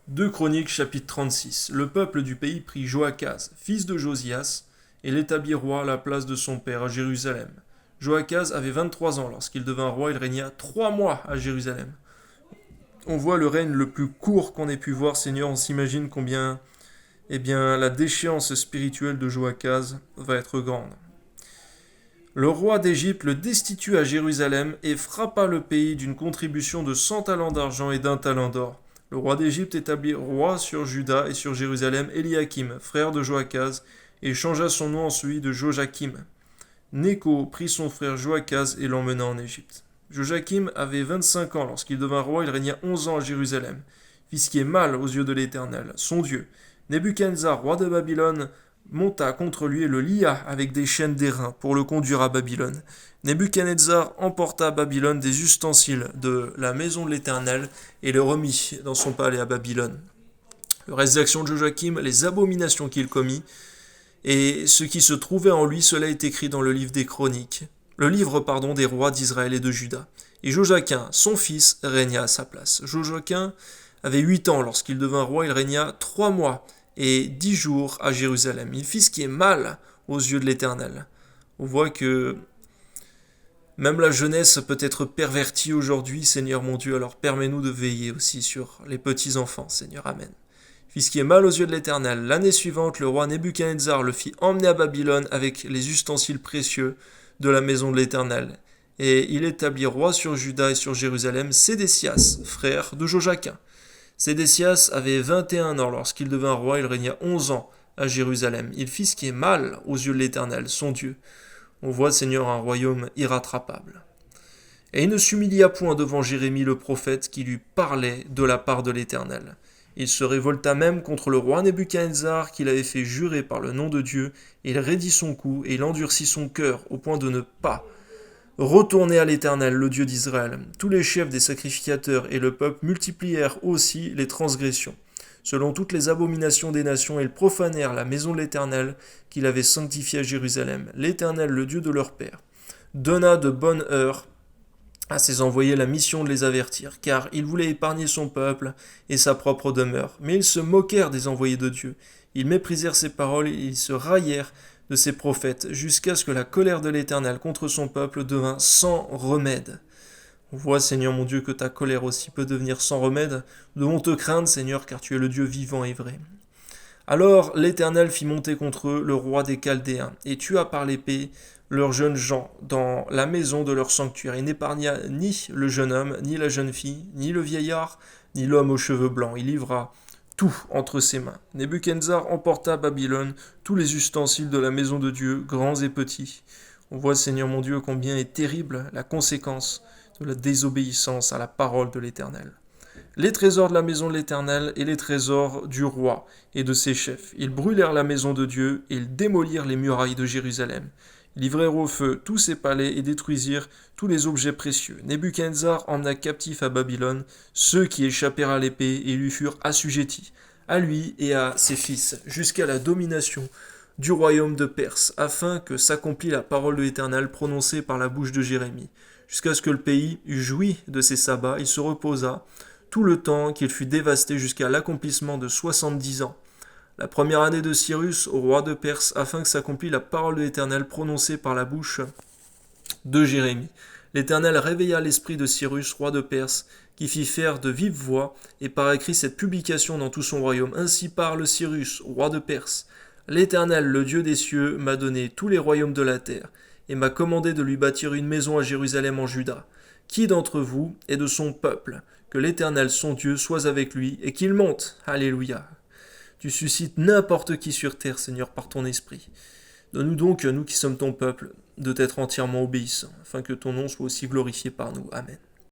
2 Chroniques chapitre 36. Le peuple du pays prit Joachaz, fils de Josias, et l'établit roi à la place de son père à Jérusalem. Joachaz avait 23 ans lorsqu'il devint roi, il régna 3 mois à Jérusalem. On voit le règne le plus court qu'on ait pu voir, Seigneur, on s'imagine combien la déchéance spirituelle de Joachaz va être grande. Le roi d'Égypte le destitue à Jérusalem et frappa le pays d'une contribution de 100 talents d'argent et d'un talent d'or. Le roi d'Égypte établit roi sur Juda et sur Jérusalem Eliakim, frère de Joachaz, et changea son nom en celui de Joachim. Néco prit son frère Joachaz et l'emmena en Égypte. Joachim avait 25 ans lorsqu'il devint roi, il régna 11 ans à Jérusalem, fit ce qui est mal aux yeux de l'Éternel, son Dieu. Nebuchadnezzar, roi de Babylone, monta contre lui et le lia avec des chaînes d'airain pour le conduire à Babylone. Nebuchadnezzar emporta à Babylone des ustensiles de la maison de l'Éternel et les remit dans son palais à Babylone. Le reste des actions de Joachim, les abominations qu'il commit, et ce qui se trouvait en lui, cela est écrit dans le livre des Chroniques, le livre des rois d'Israël et de Juda. Et Joachim, son fils, régna à sa place. Joachim avait 8 ans lorsqu'il devint roi, il régna 3 mois et 10 jours à Jérusalem. Il fit ce qui est mal aux yeux de l'Éternel. On voit que même la jeunesse peut être pervertie aujourd'hui, Seigneur mon Dieu, alors permets-nous de veiller aussi sur les petits-enfants, Seigneur, Amen. Fit ce qui est mal aux yeux de l'Éternel. L'année suivante, le roi Nebuchadnezzar le fit emmener à Babylone avec les ustensiles précieux de la maison de l'Éternel. Et il établit roi sur Juda et sur Jérusalem Sédécias, frère de Joachim. Sédécias avait 21 ans lorsqu'il devint roi, il régna 11 ans à Jérusalem. Il fit ce qui est mal aux yeux de l'Éternel, son Dieu. On voit, Seigneur, un royaume irrattrapable. Et il ne s'humilia point devant Jérémie le prophète qui lui parlait de la part de l'Éternel. Il se révolta même contre le roi Nebuchadnezzar qu'il avait fait jurer par le nom de Dieu, et il raidit son cou et il endurcit son cœur au point de ne pas retourner à l'Éternel, le Dieu d'Israël. Tous les chefs des sacrificateurs et le peuple multiplièrent aussi les transgressions, selon toutes les abominations des nations, et ils profanèrent la maison de l'Éternel qu'il avait sanctifiée à Jérusalem. L'Éternel, le Dieu de leur père, donna de bonne heure à ses envoyés la mission de les avertir, car il voulait épargner son peuple et sa propre demeure. Mais ils se moquèrent des envoyés de Dieu. Ils méprisèrent ses paroles et ils se raillèrent de ses prophètes, jusqu'à ce que la colère de l'Éternel contre son peuple devint sans remède. On voit, Seigneur mon Dieu, que ta colère aussi peut devenir sans remède. Nous devons te craindre, Seigneur, car tu es le Dieu vivant et vrai. Alors l'Éternel fit monter contre eux le roi des Chaldéens, et tua par l'épée leurs jeunes gens dans la maison de leur sanctuaire. Il n'épargna ni le jeune homme, ni la jeune fille, ni le vieillard, ni l'homme aux cheveux blancs. Il livra tout entre ses mains. Nebuchadnezzar emporta à Babylone tous les ustensiles de la maison de Dieu, grands et petits. On voit, Seigneur mon Dieu, combien est terrible la conséquence de la désobéissance à la parole de l'Éternel. Les trésors de la maison de l'Éternel et les trésors du roi et de ses chefs. Ils brûlèrent la maison de Dieu et ils démolirent les murailles de Jérusalem. Ils livrèrent au feu tous ses palais et détruisirent tous les objets précieux. Nebuchadnezzar emmena captifs à Babylone ceux qui échappèrent à l'épée et lui furent assujettis, à lui et à ses fils, jusqu'à la domination du royaume de Perse, afin que s'accomplît la parole de l'Éternel prononcée par la bouche de Jérémie. Jusqu'à ce que le pays eût joui de ses sabbats, il se reposa tout le temps qu'il fut dévasté jusqu'à l'accomplissement de 70 ans. La première année de Cyrus, au roi de Perse, afin que s'accomplît la parole de l'Éternel prononcée par la bouche de Jérémie. L'Éternel réveilla l'esprit de Cyrus, roi de Perse, qui fit faire de vive voix et par écrit cette publication dans tout son royaume. Ainsi parle Cyrus, roi de Perse. L'Éternel, le Dieu des cieux, m'a donné tous les royaumes de la terre, et m'a commandé de lui bâtir une maison à Jérusalem en Juda. Qui d'entre vous est de son peuple? Que l'Éternel, son Dieu, soit avec lui, et qu'il monte. Alléluia. Tu suscites n'importe qui sur terre, Seigneur, par ton esprit. Donne-nous donc, nous qui sommes ton peuple, de t'être entièrement obéissants, afin que ton nom soit aussi glorifié par nous. Amen.